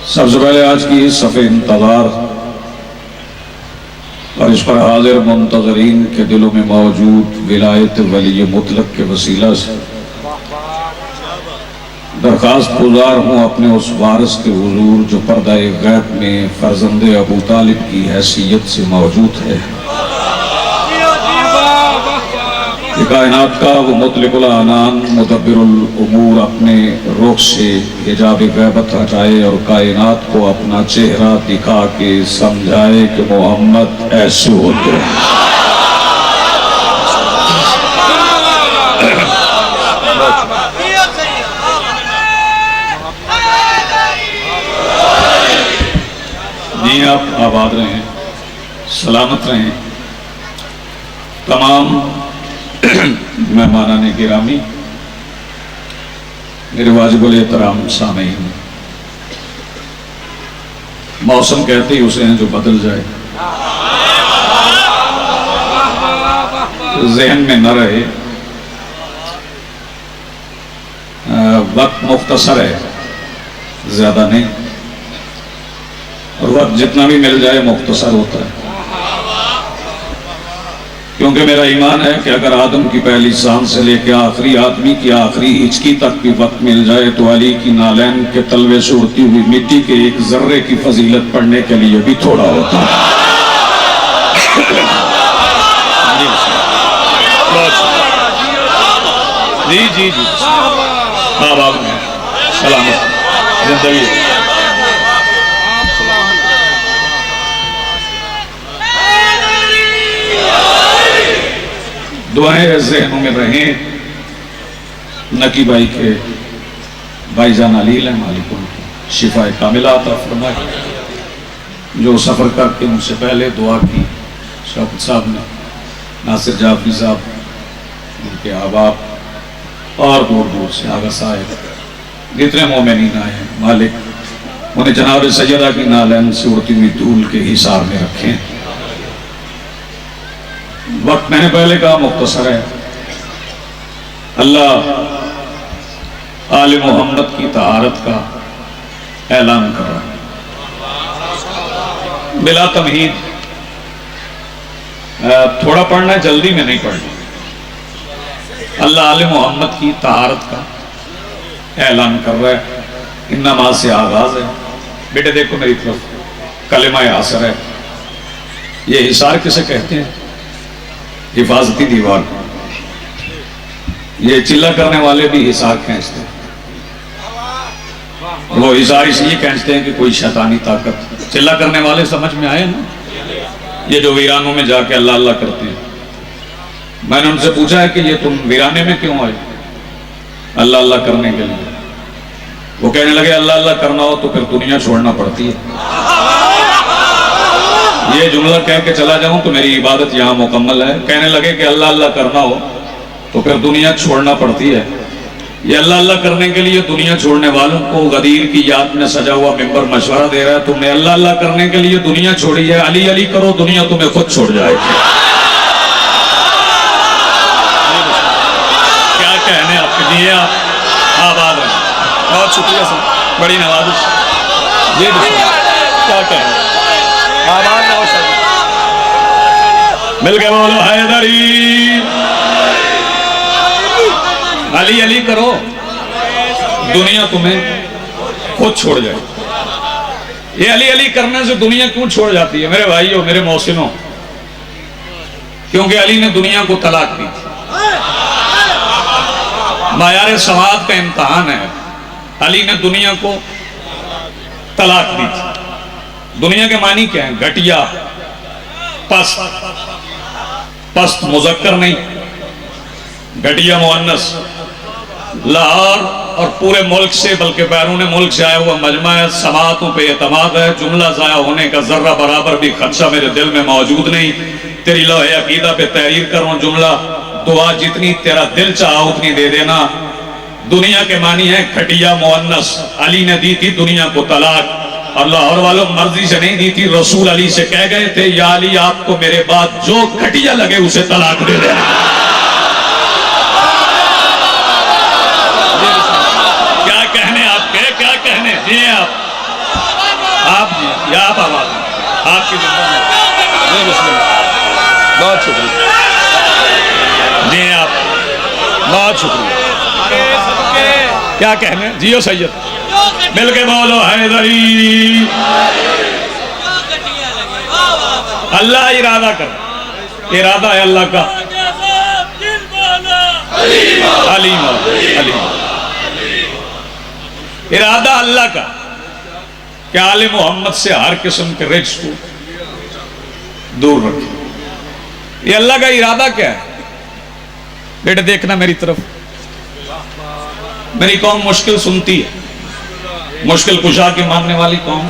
सबसे पहले आज की इस सफ़े इंतज़ार और इस पर हाजिर मुंतज़रीन के दिलों में मौजूद विलायत वली मुतलक के वसीला से दरखास्त गुजार हूँ अपने उस वारिस के हुजूर जो पर्दा-ए गैब में फर्जंदे अबू तालिब की हैसियत से मौजूद है। कायनात का वो मुतलिकुल अनान मुदब्बिरुल उमूर अपने रुख से हिजाब गैबत हटाए और कायनात को अपना चेहरा दिखा के समझाए कि मोहम्मद ऐसे होते हैं। जी आप आबाद रहें, सलामत रहें। तमाम मेहमानाने गिरामी, मेरे वाजिबुल एहतराम सामीन, मौसम कहते ही उसे हैं जो बदल जाए, जहन में न रहे। वक्त मुख्तसर है, ज्यादा नहीं, और वक्त जितना भी मिल जाए मुख्तसर होता है। क्योंकि मेरा ईमान है कि अगर आदम की पहली सांस से लेकर आखिरी आदमी की आखिरी हिचकी तक भी वक्त मिल जाए तो अली की नालैन के तलवे से उड़ती हुई मिट्टी के एक जर्रे की फजीलत पढ़ने के लिए भी थोड़ा होता है। जी जी जी आबाद में सलामत जिंदगी। दुआएं ज़हनों में रहें। नकी भाई के भाईजान अलील मालिक उनकी शिफाए कामिला अता फरमाए। जो सफ़र करके मुझसे पहले दुआ की शौकत साहब ने, नासिर जाफरी साहब, उनके अहबाब और दूर दूर से आगा साहिब जितने मोमिनीन आए हैं, मालिक उन्हें जनाब सैयदा की नालैन से उड़ती हुई धूल के हिसार में रखें। वक्त मैंने पहले कहा मुख्तसर है। अल्लाह आले मोहम्मद की तहारत का ऐलान कर रहा है बिला तमहीद। थोड़ा पढ़ना है, जल्दी में नहीं पढ़ना। अल्लाह आले मोहम्मद की तहारत का ऐलान कर रहा है। इन नमाज से आगाज है। बेटे देखो मेरी तरफ, कलिमा आसर है। ये हिसार किसे कहते हैं? हिफाजती दीवार। ये चिल्ला करने वाले भी हिसार खींचते हैं। वो हिसार इसलिए खींचते हैं कि कोई शैतानी ताकत। चिल्ला करने वाले समझ में आए ना, ये जो वीरानों में जाके अल्लाह अल्लाह करते हैं। मैंने उनसे पूछा है कि ये तुम वीराने में क्यों आए? अल्लाह अल्लाह करने के लिए। वो कहने लगे अल्लाह अल्लाह करना हो तो फिर दुनिया छोड़ना पड़ती है। ये जुमला कह के चला जाऊं तो मेरी इबादत यहाँ मुकम्मल है। कहने लगे कि अल्लाह अल्लाह करना हो तो फिर दुनिया छोड़ना पड़ती है। ये अल्लाह अल्लाह करने के लिए दुनिया छोड़ने वालों को गदीर की याद में सजा हुआ मिंबर मशवरा दे रहा है। तुमने अल्लाह अल्लाह करने के लिए दुनिया छोड़ी है, अली अली करो, दुनिया तुम्हें खुद छोड़ जाएगी। क्या कहने आपके लिए, आप आबाद हैं। बहुत शुक्रिया सर, बड़ी नवाजिश। ये क्या कहने, मिल गए बोलो हैदरी। अली अली करो, दुनिया तुम्हें खुद छोड़ जाए। ये अली अली करने से दुनिया क्यों छोड़ जाती है मेरे भाइयों, मेरे मोहसिनों? क्योंकि अली ने दुनिया को तलाक दी थी। मायार समाज का इम्तहान है। अली ने दुनिया को तलाक दी थी। दुनिया के मानी क्या है? घटिया, पस्त। पस्त मुजक्कर नहीं, घटिया मुअन्नस। लाहौर और पूरे मुल्क से बल्कि बैरून मुल्क से आया हुआ मजमा है। समातों पे एतमाद है। जुमला ज़ाया होने का जर्रा बराबर भी खदशा मेरे दिल में मौजूद नहीं। तेरी लौहे अकीदा पे तहरीर करूं जुमला, दुआ जितनी तेरा दिल चाहा उतनी दे देना। दुनिया के मानी है घटिया मुअन्नस। अली ने दी थी दुनिया को तलाक। और लाहौर वालों मर्जी से नहीं दी थी, रसूल अली से कह गए थे या अली आपको मेरे बाद जो घटिया लगे उसे तलाक दे देना। क्या कहने आपके, क्या कहने जी आप। आपकी जी बिस्मिल्लाह, बहुत शुक्रिया जी, आप बहुत शुक्रिया। क्या कहने, जियो सैयद, मिल के बोलो हैदरी। अल्लाह इरादा कर, इरादा है अल्लाह का, अलीम अलीम, इरादा अल्लाह का कि आले मोहम्मद से हर किस्म के रिज्क को दूर रखे। ये अल्लाह का इरादा क्या है? बेटे देखना मेरी तरफ, मेरी कौम मुश्किल सुनती है, मुश्किल कुशा की मानने वाली कौम,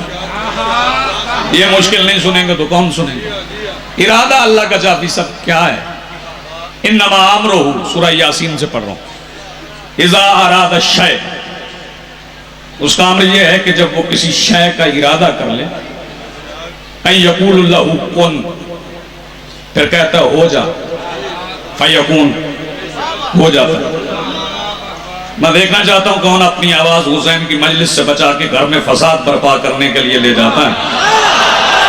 ये मुश्किल नहीं सुनेंगे तो कौन सुनेंगे? इरादा अल्लाह का जाफी सब क्या है? इन्नमा अमरुहु, सूरह यासीन से पढ़ रहा हूं, इज़ा अरादा शय, उसका अमर यह है कि जब वो किसी शय का इरादा कर ले, अन यकूल लहू कुन, फिर कहता हो जा, फयकून, हो जाता। मैं देखना चाहता हूं कौन अपनी आवाज हुसैन की मजलिस से बचा के घर में फसाद बर्पा करने के लिए ले जाता है,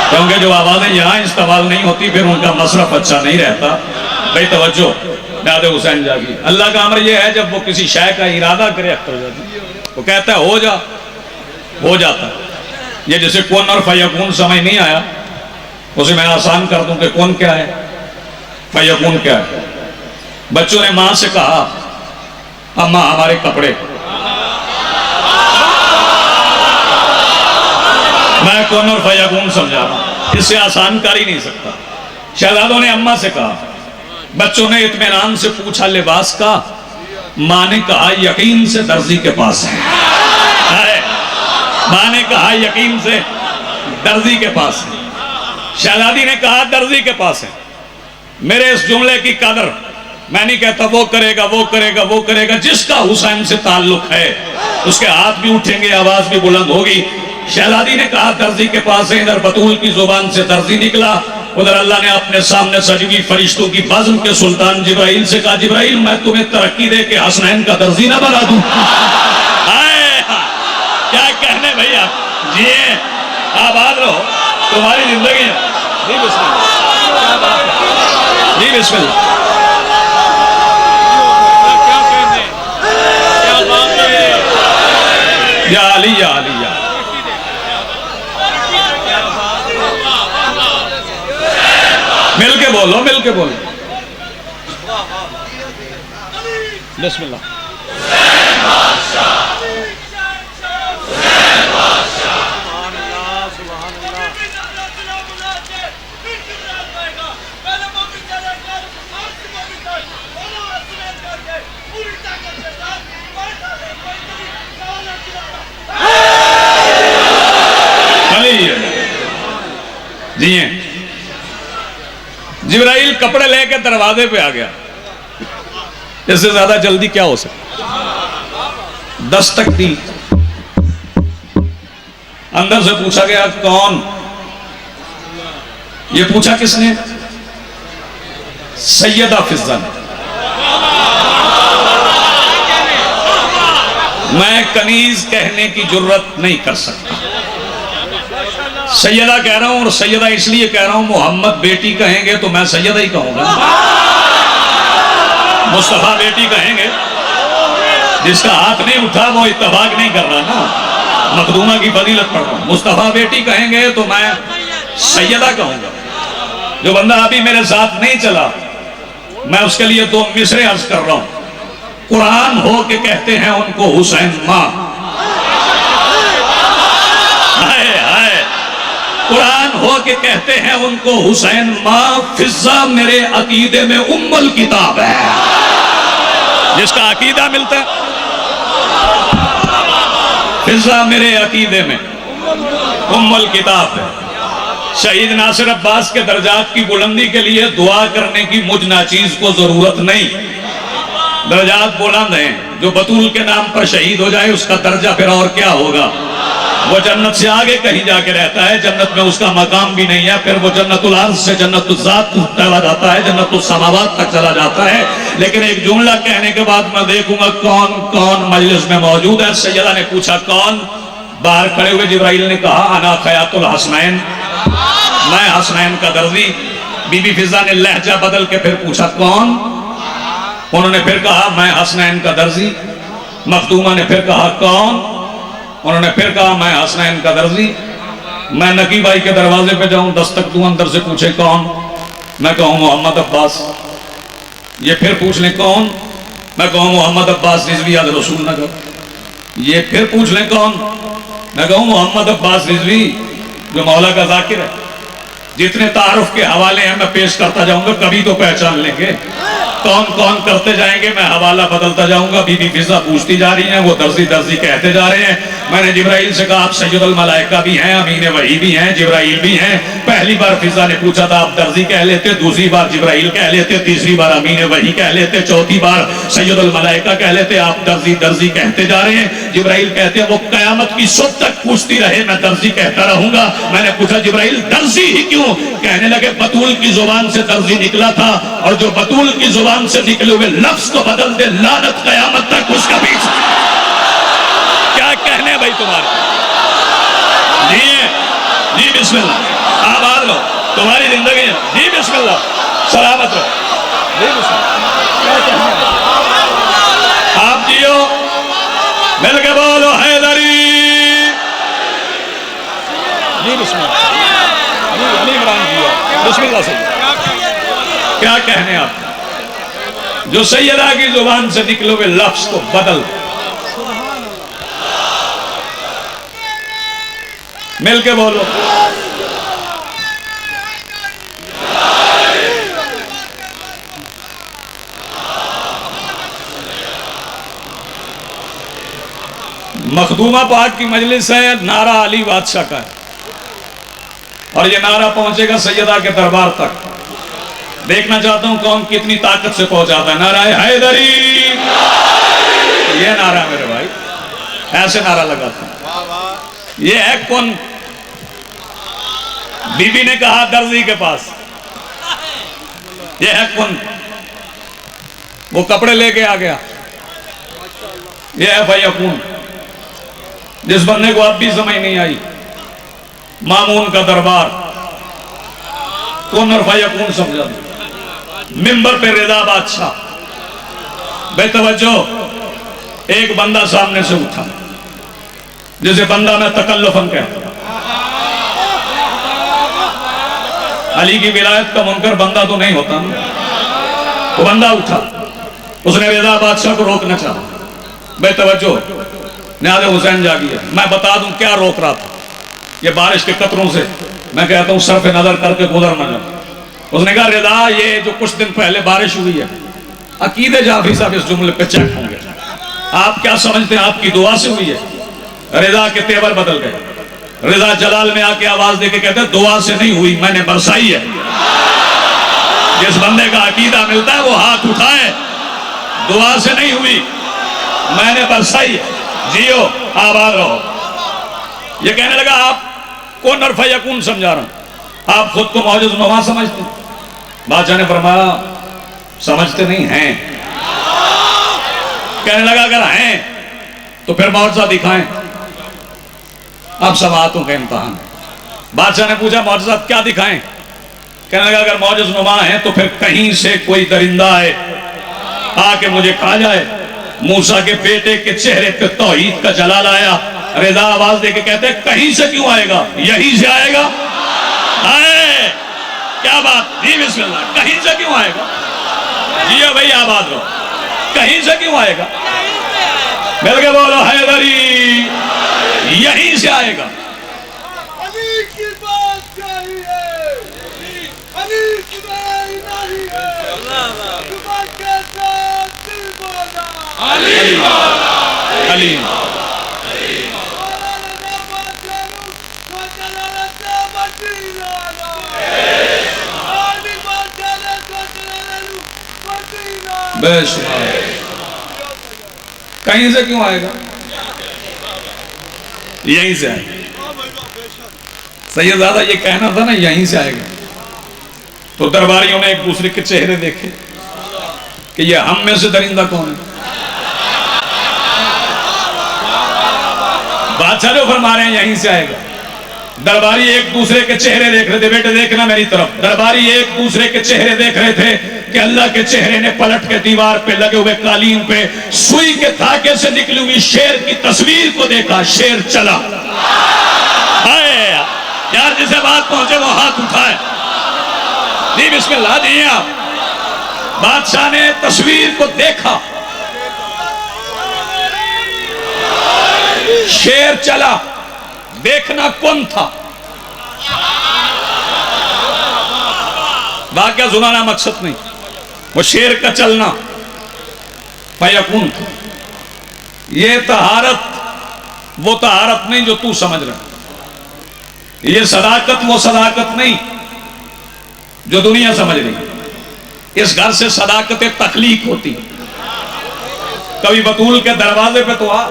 क्योंकि जो आवाजें यहां इस्तेमाल नहीं होती फिर उनका मसरफ अच्छा नहीं रहता। भाई तवज्जो, याद हुसैन जागी। अल्लाह का अमर यह है जब वो किसी शय का इरादा करे, वो कहता है हो जा, हो जाता। ये जैसे कौन और फयकून समझ नहीं आया, उसे मैं आसान कर दूं कि कौन क्या है, फयकून क्या है। बच्चों ने मां से कहा, अम्मा हमारे कपड़े, मैं कौन और फयकून समझा रहा हूं, इससे आसान कर ही नहीं सकता। शहजादों ने अम्मा से कहा, बच्चों ने इत्मीनान से पूछा लिबास का, मां ने कहा यकीन से दर्जी के पास है। मां ने कहा यकीन से दर्जी के पास है। शहजादी ने कहा दर्जी के पास है। मेरे इस जुमले की कदर मैं नहीं कहता वो करेगा वो करेगा वो करेगा, जिसका हुसैन से ताल्लुक है उसके हाथ भी उठेंगे, आवाज भी बुलंद होगी। शहजादी ने कहा दर्जी के पास है। इधर बतूल की जुबान से दर्जी निकला, उधर अल्लाह ने अपने सामने सजवी फरिश्तों की बज़्म के सुल्तान जिब्राइल से कहा, जिब्राइल मैं तुम्हें तरक्की दे के हसनैन का दर्जी ना बना दूं। क्या कहने भैया, जी आबाद रहो, तुम्हारी जिंदगी है। जी बिस्मिल्लाह, जी बिस्मिल्लाह। या अली या अली या, मिल के बोलो, मिल के बोलो, बिस्मिल्लाह। जी जिब्राइल कपड़े लेके दरवाजे पे आ गया, इससे ज्यादा जल्दी क्या हो सकता। दस्तक दी, अंदर से पूछा गया कौन? ये पूछा किसने? सैयदा फिज़्ज़ा ने। मैं कनीज कहने की जुर्रत नहीं कर सकता, सैयदा कह रहा हूं, और सैयदा इसलिए कह रहा हूं, मोहम्मद बेटी कहेंगे तो मैं सैयदा ही कहूंगा। मुस्तफा बेटी कहेंगे, जिसका हाथ नहीं उठा वो इत्तफाक नहीं कर रहा ना, मखदूमा की फजीलत पढ़ रहा हूं। मुस्तफा बेटी कहेंगे तो मैं सैयदा कहूंगा। जो बंदा अभी मेरे साथ नहीं चला, मैं उसके लिए दो मिसरे अर्ज कर रहा हूं। कुरान हो के कहते हैं उनको हुसैन मां, कुरान हो के कहते हैं उनको हुसैन मां। फिज़्ज़ा मेरे अकीदे में उम्मुल किताब है, जिसका अकीदा मिलता है। फिज़्ज़ा मेरे अकीदे में उम्मुल किताब है। शहीद नासिर अब्बास के दर्जात की बुलंदी के लिए दुआ करने की मुझ नाचीज को जरूरत नहीं, दर्जात बुलंद हैं। जो बतूल के नाम पर शहीद हो जाए उसका दर्जा फिर और क्या होगा, वो जन्नत से आगे कहीं जाके रहता है, जन्नत में उसका मकाम भी नहीं है, फिर वो जन्नतुल अर्ज़ से जन्नतुल ज़ात चला जाता है, जन्नतुल समावात तक चला जाता है। लेकिन एक जुमला कहने के बाद मैं देखूंगा कौन कौन मजलिस में मौजूद है। सैयदा ने पूछा कौन? बाहर खड़े हुए जिब्राइल ने कहा अना खयातुल हसनैन, मैं हसनैन का दर्जी। बीबी फिजा ने लहजा बदल के फिर पूछा कौन? उन्होंने फिर कहा मैं हसनैन का दर्जी। मखदूमा ने फिर कहा कौन? उन्होंने फिर कहा मैं हसनैन का दर्जी। मैं नकी भाई के दरवाजे पे जाऊं, दस्तक दूं, अंदर से पूछे कौन? मैं कहूं मोहम्मद अब्बास। ये फिर पूछ ले कौन? मैं कहूं मोहम्मद अब्बास रिजवी याद रसूल नगर। ये फिर पूछ ले कौन? मैं कहूं मोहम्मद अब्बास रिजवी जो मौला का जाकिर है। जितने तारुफ के हवाले हैं मैं पेश करता जाऊंगा, कभी तो पहचान लेंगे। कौन कौन करते जाएंगे, मैं हवाला बदलता जाऊंगा। बीबी फिजा पूछती जा रही हैं, वो दर्जी दर्जी कहते जा रहे हैं। मैंने जिब्राइल से कहा आप सैयदुल मलाइका भी हैं, अमीन वही भी हैं, जिब्राइल भी हैं। पहली बार फिजा ने पूछा था आप दर्जी कह लेते, दूसरी बार जिब्राइल कह लेते, तीसरी बार अमीन वही कह लेते, चौथी बार सैयदुल मलाइका कह लेते। आप दर्जी दर्जी कहते जा रहे हैं। जिब्राइल कहते हैं वो कयामत की सुबह तक पूछती रहे, मैं दर्जी कहता रहूंगा। मैंने पूछा जिब्राइल दर्जी ही क्यों? कहने लगे बतूल की जुबान से दर्जी निकला था, और जो बतूल की जुबान से निकले हुए लफ्ज को बदल दे लानत कयामत तक उसका बीच। क्या कहने भाई तुम्हारे? जी बिस्मिल्लाह, आबाद लो तुम्हारी जिंदगी। जी बिस्मिल्लाह, सलामत रहो। जी बिस्मिल्लाह, आप जियो, मिलके बोलो हैदरी। जी बिस्मिल्लाह, अली इमरान जी बिस्मिल्लाह से क्या कहने आप? जो सैयदा की जुबान से निकले हुए लफ्ज को बदल। मिलके बोलो। मखदूमा पाक की मजलिस है, नारा अली बादशाह का है, और ये नारा पहुंचेगा सैयदा के दरबार तक। देखना चाहता हूं कौन कितनी ताकत से पहुंचाता है। नारा हैदरी, ये नारा मेरे भाई, ऐसे नारा लगाता है। ये है कौन? बीबी ने कहा दर्जी के पास। ये है कौन? वो कपड़े लेके आ गया। ये है फयकून, जिस बंदे को अब भी समझ नहीं आई। मामून का दरबार कौन और फयकून समझा। मिंबर पे रिदा बादशाह, बेतवज्जो एक बंदा सामने से उठा, जिसे बंदा मैं तकल्लुफन कहता। अली की विलायत का मुनकर बंदा तो नहीं होता ना। वो बंदा उठा, उसने रिदा बादशाह को रोकना चाहा। बेतवज्जो न्याज़ हुसैन जागी है। मैं बता दूं क्या रोक रहा था। ये बारिश के कतरों से मैं कहता हूं सरफ नजर करके गुजर न जाए। उसने कहा रिदा, ये जो कुछ दिन पहले बारिश हुई है, अकीदे जाफरी साहब इस जुमले पे चेक होंगे। आप क्या समझते हैं आपकी दुआ से हुई है? रिदा के तेवर बदल गए। रिदा जलाल में आके आवाज देके कहते हैं दुआ से नहीं हुई, मैंने बरसाई है। जिस बंदे का अकीदा मिलता है वो हाथ उठाए, दुआ से नहीं हुई, मैंने बरसाई है। जियो, आबाद रहो। ये कहने लगा आप कौन और फयकून समझा रहा हूं, आप खुद को मौजूद नुमा समझते हैं। बादशाह ने फरमाया समझते नहीं हैं। कहने लगा अगर हैं तो फिर मौजज़ा दिखाएं। अब समाअतों का इम्तहान है। बादशाह ने पूछा मौजज़ा क्या दिखाएं? कहने लगा अगर मौजूद नुमा है तो फिर कहीं से कोई दरिंदा आए आके मुझे खा जाए। मूसा के बेटे के चेहरे पे तौहीद का जलाल आया। रिदा आवाज देके कहते कहीं से क्यों आएगा, यहीं से आएगा। आए क्या बात, जी बिस्मिल्लाह, कहीं से क्यों आएगा? जी भाई आबाद रहो, कहीं से क्यों आएगा? मिल के बोलो हैदरी, यहीं से आएगा। अली की बात चाहिए, अली की बात नहीं है। जुबान के साथ दिल बोला, अली अली बेशुमार, कहीं से क्यों आएगा, यहीं से आएगा। सैयदजादा ये कहना था ना यहीं से आएगा, तो दरबारियों ने एक दूसरे के चेहरे देखे कि ये हम में से दरिंदा कौन है। बादशाह जो फरमा रहे हैं यहीं से आएगा, दरबारी एक दूसरे के चेहरे देख रहे थे, बेटे देखना मेरी तरफ। दरबारी एक दूसरे के चेहरे देख रहे थे कि अल्लाह के चेहरे ने पलट के दीवार पे लगे हुए कालीन पे सुई के धागे से निकली हुई शेर की तस्वीर को देखा। शेर चला। यार जिसे बात पहुंचे वो हाथ उठाए। जी बिस्मिल्लाह। जी आप। बादशाह ने तस्वीर को देखा, शेर चला। देखना कौन था? वाक्या सुनाना मकसद नहीं, वो शेर का चलना फयकून था। ये तहारत वो तहारत नहीं जो तू समझ रहा। ये सदाकत वो सदाकत नहीं जो दुनिया समझ रही। इस घर से सदाकत तखलीक होती। कभी बतूल के दरवाजे पे तो आ,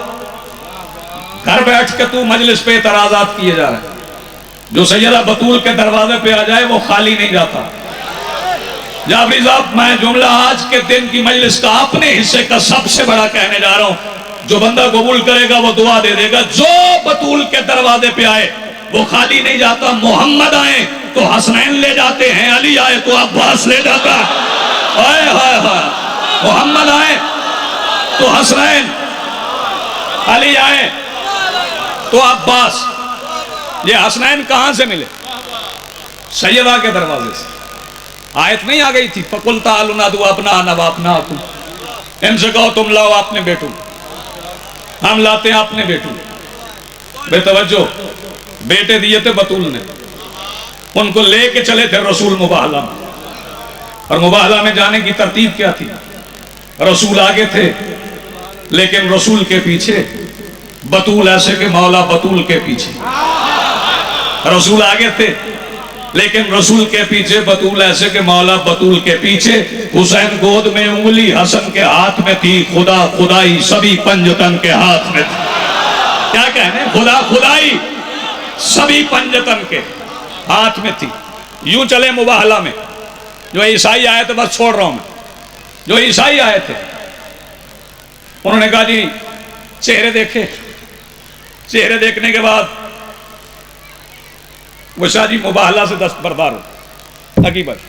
घर बैठ के तू मजलिस पे एतराजात किए जा रहे हैं। जो सैयदा बतूल के दरवाजे पे आ जाए वो खाली नहीं जाता। जाफरी साहब, मैं जुमला आज के दिन की मजलिस का अपने हिस्से का सबसे बड़ा कहने जा रहा हूं। जो बंदा कबूल करेगा वो दुआ दे देगा। जो बतूल के दरवाजे पे आए वो खाली नहीं जाता। मोहम्मद आए तो हसनैन ले जाते हैं, अली आए तो अब्बास ले जाता है। हाय हाय हाय। मोहम्मद आए तो हसनैन, अली आए तो अब्बास। ये हसनैन कहां से मिले? सैयदा के दरवाजे से। आयत नहीं आ गई थी, फकुल तालू ना दू अपना नवापना। इनसे कहो तुम लाओ अपने बेटू, हम लाते हैं अपने बेटू। बेतवज्जो, बेटे दिए थे बतूल ने, उनको लेके चले थे रसूल मुबाहला में। और मुबाहला में जाने की तरतीब क्या थी? रसूल आगे थे लेकिन रसूल के पीछे बतूल, ऐसे के मौला बतूल के पीछे। रसूल आगे थे लेकिन रसूल के पीछे बतूल, ऐसे के मौला बतूल के पीछे। हुसैन गोद में उंगली हसन के हाथ में थी, खुदा खुदाई सभी पंजतन के हाथ में थी। क्या कहने? खुदा खुदाई सभी पंजतन के हाथ में थी। यूं चले मुबाहला में। जो ईसाई आए थे, बस छोड़ रहा हूं मैं, जो ईसाई आए थे उन्होंने कहा जी चेहरे देखे। चेहरे देखने के बाद वो शाह जी मुबाहला से दस्तबरदार हो हकीकत।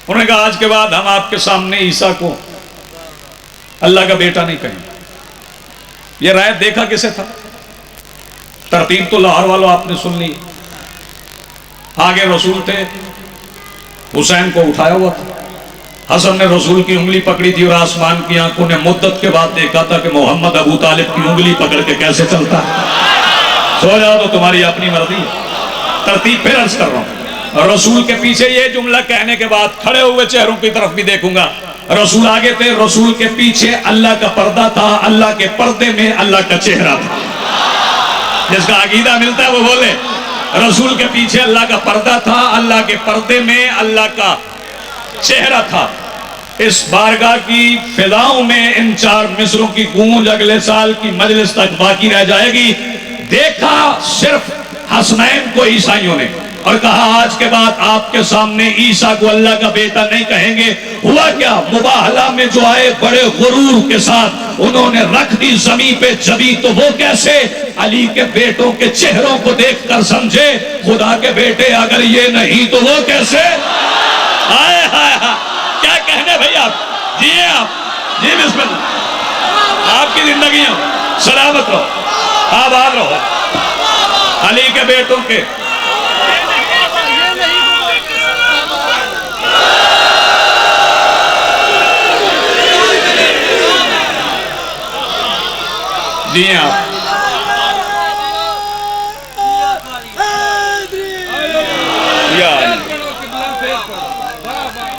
उन्होंने कहा आज के बाद हम आपके सामने ईसा को अल्लाह का बेटा नहीं कहेंगे। ये राय देखा किसे था? तरतीब तो लाहौर वालों आपने सुन ली। आगे रसूल थे, हुसैन को उठाया हुआ था। हसन ने रसूल की उंगली पकड़ी थी और आसमान की आंखों ने मुद्दत के बाद देखा था कि मोहम्मद अबू तालिब की उंगली पकड़ के कैसे चलता है। सो जाओ तो तुम्हारी अपनी मर्जी है। तरतीब फिर अर्ज कर रहा हूं। और रसूल के पीछे ये जुमला कहने के बाद खड़े हुए चेहरों की तरफ भी देखूंगा। रसूल आगे थे, रसूल के पीछे अल्लाह का पर्दा था, अल्लाह के पर्दे में अल्लाह का चेहरा था। जिसका अकीदा मिलता है वो बोले रसूल के पीछे अल्लाह का पर्दा था, अल्लाह के पर्दे में अल्लाह का चेहरा था। इस बारगाह की फिजाओं में इन चार मिसरों की गूंज अगले साल की मजलिस तक बाकी रह जाएगी। देखा सिर्फ हसनैन को ईसाइयों ने और कहा आज के बाद आपके सामने ईसा को अल्लाह का बेटा नहीं कहेंगे। हुआ क्या? मुबाहला में जो आए बड़े गुरूर के साथ उन्होंने रख दी जमीन पे जबी। तो वो कैसे? अली के बेटों के चेहरों को देखकर समझे खुदा के बेटे अगर ये नहीं तो वो कैसे? हाय हाय हाय। क्या कहने भैया आप? जिए आप जी बिस्मिल्लाह। आपकी जिंदगी सलामत रहो, आबाद रहो। अली के बेटों के दिए आप।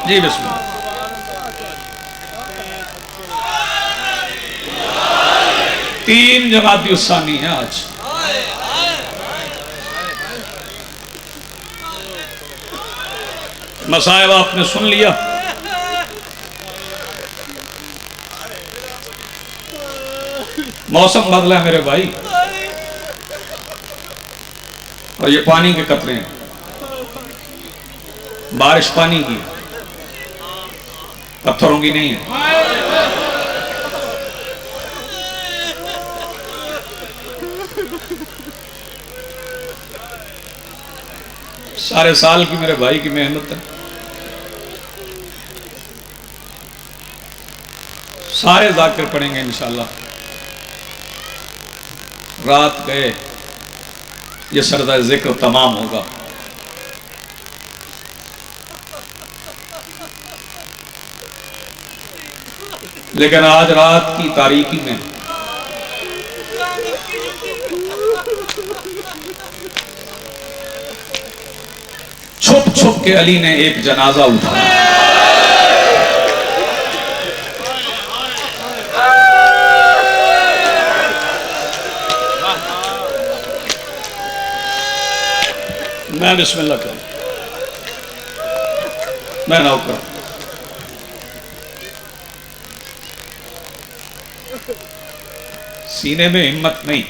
जी बिस्मिल्लाह। तीन जमाती उस्सानी है आज। मसायब आपने सुन लिया। मौसम बदला है मेरे भाई, और ये पानी के कतरे हैं, बारिश पानी की, पत्थरों की नहीं है। सारे साल की मेरे भाई की मेहनत है, सारे जाकिर पढ़ेंगे इंशाल्लाह। रात गए ये सरदा जिक्र तमाम होगा। लेकिन आज रात की तारीकी में छुप छुप के अली ने एक जनाजा उठाया। मैं बिस्मिल्लाह करूं, मैं नौकर, सीने में हिम्मत नहीं,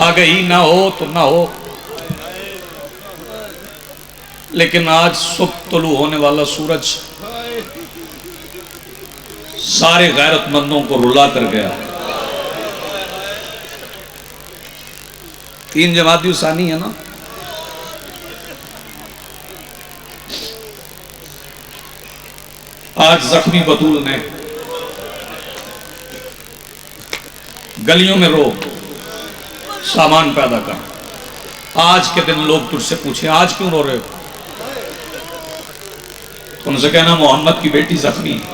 आगे ही ना हो तो ना हो, लेकिन आज सुबह तुलू होने वाला सूरज सारे गैरतमंदों को रुला कर गया। 3 जमाती उसानी है ना, आज जख्मी बतूल ने गलियों में रो सामान पैदा कर। आज के दिन लोग तुझसे पूछे आज क्यों रो रहे हो, तो उनसे कहना मोहम्मद की बेटी जख्मी है।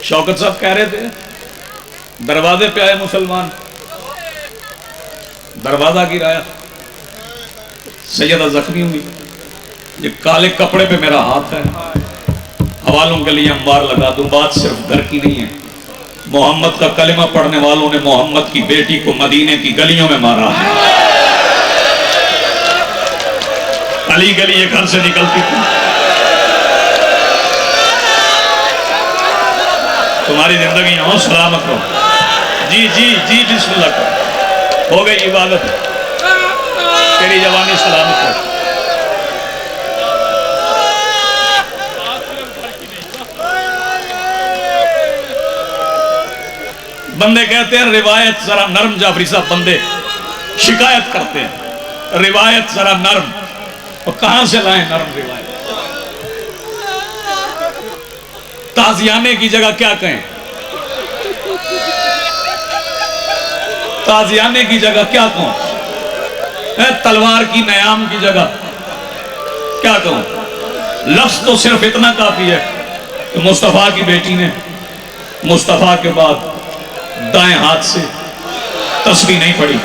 शौकत साहब कह रहे थे दरवाजे पे आए मुसलमान, दरवाजा गिराया, सैयदा जख्मी हुई। ये काले कपड़े पे मेरा हाथ है, हवालों के लिए अंबार लगा दूं। बात सिर्फ घर की नहीं है, मोहम्मद का कलिमा पढ़ने वालों ने मोहम्मद की बेटी को मदीने की गलियों में मारा है। अली गली ये घर से निकलती थी, तुम्हारी जिंदगी हो सलामत हो। जी जी जी बिस्मिल्लाह करो, हो गई इबादत, तेरी जवानी सलामत हो। बंदे कहते हैं रिवायत जरा नरम, जाफरी साहब बंदे शिकायत करते हैं रिवायत जरा नरम, और कहां से लाएं नरम रिवायत? ताजियाने की जगह क्या कहें, ताजियाने की जगह क्या कहूं, तलवार की नयाम की जगह क्या कहूं? लफ्ज तो सिर्फ इतना काफी है कि मुस्तफा की बेटी ने मुस्तफा के बाद दाएं हाथ से तस्बीह नहीं पढ़ी।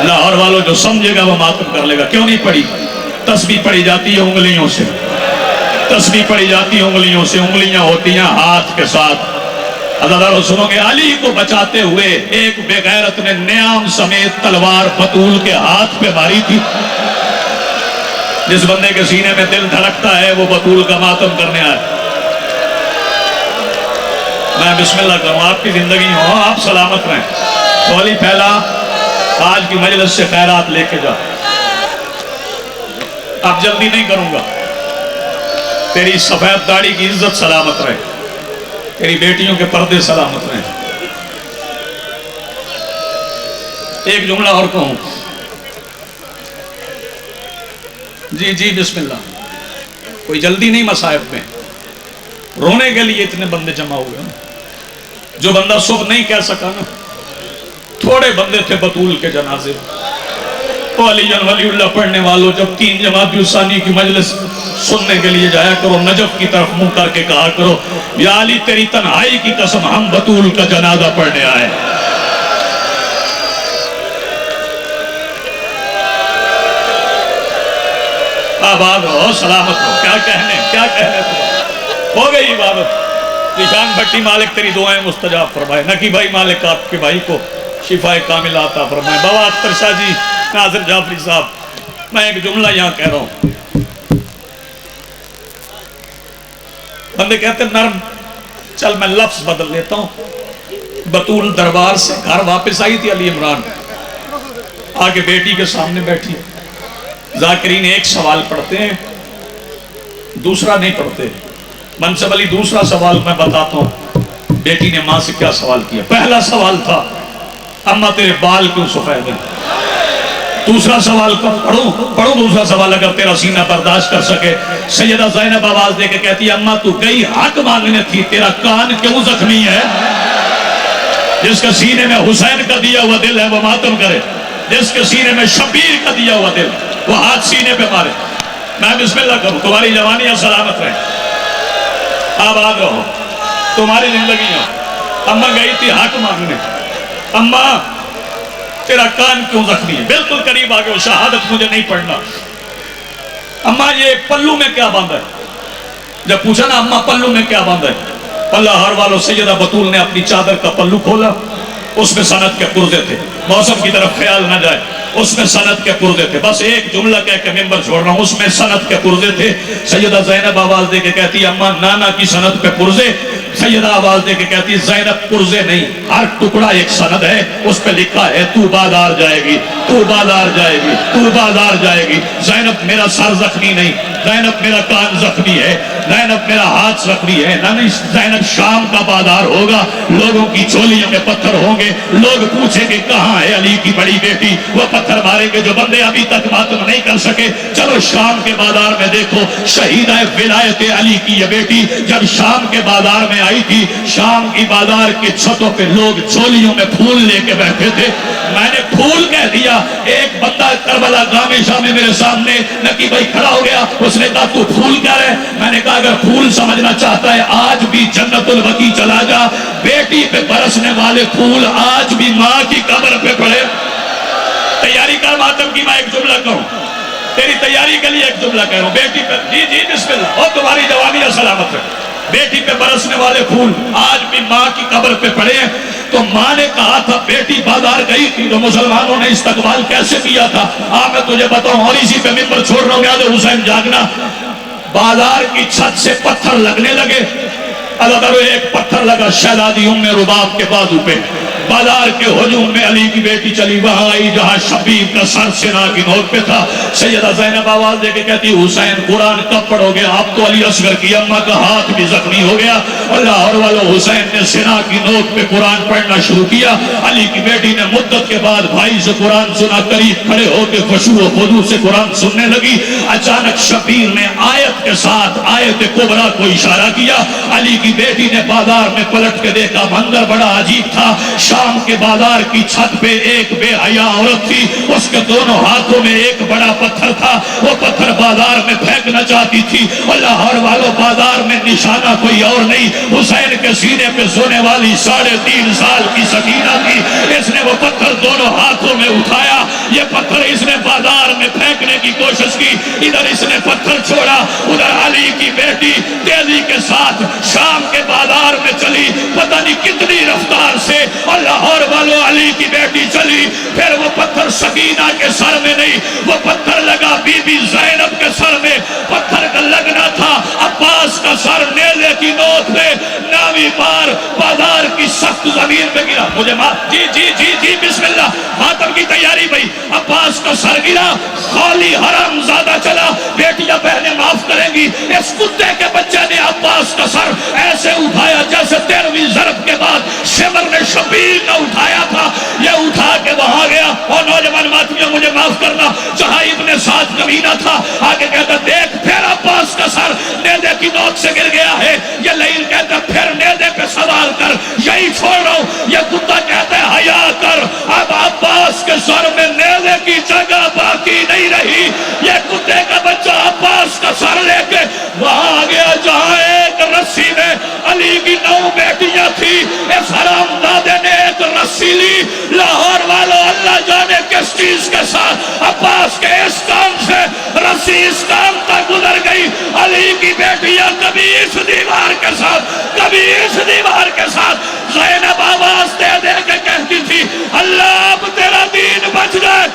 लाहौर वालों जो समझेगा वो मातम कर लेगा। क्यों नहीं पढ़ी? तस्बीह पढ़ी जाती है उंगलियों से, तस्बीह पढ़ी जाती है उंगलियों से, उंगलियां होती हैं हाथ के साथ। अल्लाह सुनोगे, अली को बचाते हुए एक बेगैरत ने न्याम समेत तलवार बतूल के हाथ पे मारी थी। जिस बंदे के सीने में दिल धड़कता है वो बतूल का मातम करने आए। मैं बिस्मिल्लाह करूं, आपकी जिंदगी हो, आप सलामत रहें। तो अली पहला आज की मजलिस से खैरात लेके जा। अब जल्दी नहीं करूंगा, तेरी सफेद दाढ़ी की इज्जत सलामत रहे, तेरी बेटियों के पर्दे सलामत रहे। एक जुमला और कहूं, जी जी बिस्मिल्लाह। कोई जल्दी नहीं मसाइब में, रोने के लिए इतने बंदे जमा हुए हैं। जो बंदा सुबह नहीं कह सका ना, थोड़े बंदे थे बतूल के जनाजे। तो अलीजन वलीउल्लाह पढ़ने वालों, जब 3 जमाती उसानी की मजलिस सुनने के लिए जाया करो, नजफ की तरफ मुंह करके कहा करो, या अली तेरी तन्हाई की कसम हम बतूल का जनाजा पढ़ने आए। आबाद हो, सलामत हो, क्या कहने तो हो गई इबादत। निशान भट्टी मालिक तेरी दुआएं मुस्तजाब फरमाए। नकी भाई मालिक आपके भाई को शिफाए कामिल आता फरमाए। बाबा अख्तर शाह जी, नाज़िर जाफरी साहब, मैं एक जुमला यहां कह रहा हूं। बंदे कहते नरम, चल मैं लफ्ज बदल लेता हूं। बतूल दरबार से घर वापस आई थी, अली इमरान आगे बेटी के सामने बैठी। जाकिरीन एक सवाल पढ़ते हैं, दूसरा नहीं पढ़ते। मनसब अली दूसरा सवाल मैं बताता हूं। बेटी ने मां से क्या सवाल किया? पहला सवाल था, अम्मा तेरे बाल क्यों सफेद हैं? दूसरा सवाल पढ़ो दूसरा सवाल अगर तेरा सीना बर्दाश्त कर सके। सैयदा ज़ैनब आवाज दे के कहती है, अम्मा तू गई हक मांगने थी, तेरा कान क्यों जख्मी है? जिसके सीने में हुसैन का दिया हुआ दिल है वो मातम करे, जिसके सीने में शबीर का दिया हुआ दिल वो हाथ सीने पे मारे। मैं बिस्मिल्लाह करूं, तुम्हारी जवानी सलामत रहे, आबाद रहो, तुम्हारी जिंदगी हो। अम्मा गई थी हक मांगने, अम्मा तेरा कान क्यों जख्मी है? बिल्कुल करीब आ गए, शहादत मुझे नहीं पढ़ना। अम्मा ये पल्लू में क्या बांधा है? जब पूछा ना अम्मा पल्लू में क्या बांधा है, अल्लाह हर वालों सैयदा बतूल ने अपनी चादर का पल्लू खोला, उसमें सनद के पुर्जे थे, मौसम की तरफ ख्याल ना जाए, उसमें सनद के पुर्जे थे। बस एक जुमला कह के मेंबर छोड़ रहा हूं, उसमें सनद के पुर्जे थे। सैयदा ज़ैनब आवाज दे के कहती, अम्मा नाना की सनद पे पुर्जे। सैयदा आवाज दे के कहती, ज़ैनब पुर्जे नहीं, हर टुकड़ा एक सनद है, उस पे लिखा है तू बाजार जाएगी, तू बाजार जाएगी, तू बाजार जाएगी। ज़ैनब मेरा सर जख्मी नहीं, ज़ैनब मेरा कान जख्मी है, ज़ैनब मेरा हाथ जख्मी है। नहीं, ज़ैनब शाम का बाजार होगा, लोगों की चोलियों में पत्थर होंगे, लोग पूछेंगे कहाँ है अली की बड़ी बेटी, वो पत्थर मारेंगे जो बंदे अभी तक मातम नहीं कर सके। चलो शाम के बाजार में देखो, शहीदा विलायत अली की ये बेटी जब शाम के बाजार में आई थी, शाम की बाजार के छतों पे लोग चोलियों में फूल लेके बैठे थे। मैंने फूल कह दिया, एक बंदा करबला गामे शामे मेरे सामने नकी भाई खड़ा हो गया, उसने कहा तू फूल कह रहे? मैंने कहा अगर फूल समझना चाहता है आज भी जन्नतुल बकी चला जा, बेटी पे बरसने वाले फूल आज भी माँ की कब्र पे पड़े। तैयारी कर मातम की, मैं एक जुमला कहूं, तेरी तैयारी के लिए एक जुमला कह रहा हूं। बेटी पे जी जी बिस्मिल्लाह, और तुम्हारी जवानी सलामत है। बेटी पे बरसने वाले फूल आज भी माँ की कब्र पे पड़े हैं। तो माँ ने कहा था बेटी बाजार गई थी तो मुसलमानों ने इस्तकबाल कैसे किया था, मैं तुझे बताऊं, और इसी पे मिंबर छोड़ रहा हूं, याद है हुसैन जागना। बाजार की छत से पत्थर लगने लगे, अगर एक पत्थर लगा शहजादी उम्मे रुबाब के बाजू पे, बाजार के हुजूम में अली की बेटी चली वहां आई जहां शबीब का सर सेना की नोक पे था। सैयदा ज़ैनब आवाज देके कहती, हुसैन कुरान कब पढ़ोगे? आप तो अली असगर की अम्मा का हाथ भी जख्मी हो गया। अल्लाह वालों, हुसैन ने सेना की नोक पे कुरान पढ़ना शुरू किया। अली की बेटी ने मुद्दत के बाद भाई से कुरान सुना, करीब खड़े होकर खुशू व खुदू से कुरान सुनने लगी। अचानक शबीर ने आयत के साथ आयत कुबरा को इशारा किया। अली की बेटी ने बाजार में पलट के देखा, मंजर बड़ा अजीब था। शाम के बाजार की छत पे एक बेहया औरत थी, उसके दोनों हाथों में एक बड़ा पत्थर था, वो पत्थर बाजार में फेंकना चाहती थी। अल्लाह वालों, बाजार में निशाना कोई और नहीं, हुसैन के सीने पे सोने वाली 3.5 साल की सकीना थी। इसने वो पत्थर दोनों हाथों में उठाया, ये पत्थर इसने बाजार में फेंकने की कोशिश की। इधर इसने पत्थर छोड़ा, उधर अली की बेटी तेजी के साथ शाम के बाजार में चली, पता नहीं कितनी रफ्तार से। लाहौर वालों, अली की बेटी चली, फिर वो पत्थर सकीना के सर में नहीं, वो पत्थर लगा बीबी ज़ैनब के सर में। पत्थर का लगना था अब्बास का सर नेले की नोक पे, नावी पार बाजार की सख्त जमीन पे गिरा। मुझे जी जी जी जी बिस्मिल्लाह, मातम की तैयारी भाई। अब्बास का सर गिरा, खाली हराम ज्यादा चला। बेटियां बहनें माफ करेंगी, इस कुत्ते के बच्चे ने अब्बास का सर ऐसे उठाया जैसे 13वीं ज़रब के बाद शिमर ने शबीर का उठाया था। ये उठा के वहां गया, और नौजवान मातमियों मुझे माफ करना, जहां इब्ने साद कमीना था, आगे कहता देख फिर अब्बास का सर नेज़े की नोक से गिर गया है। ये लईल कहता फिर नेज़े पे सवार कर, यही छोड़ रहा हूं। ये कुत्ता कहता है हया कर, अब अब्बास के सर में नेज़े की जगह बाकी नहीं रही। ये कुत्ते का बच्चा अब्बास का सर लेके वहां आ गया जहां एक रस्सी में अली की 9 बेटियां थी। इस हरामजादे ने एक रस्सी ली। लाहौर वालों, अल्लाह जाने किस चीज के साथ अब्बास के इस काम से रस्सी इस काम तक गुजर गई। अली की बेटियां कभी इस दीवार के साथ, कभी इस दीवार के साथ। ज़ैनब आवाज दे दे के कहती थी, अल्लाह अब तेरा दीन बच जाए।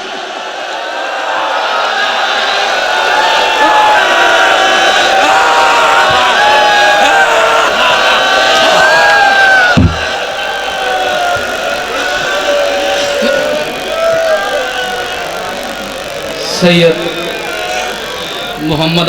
सैयद मोहम्मद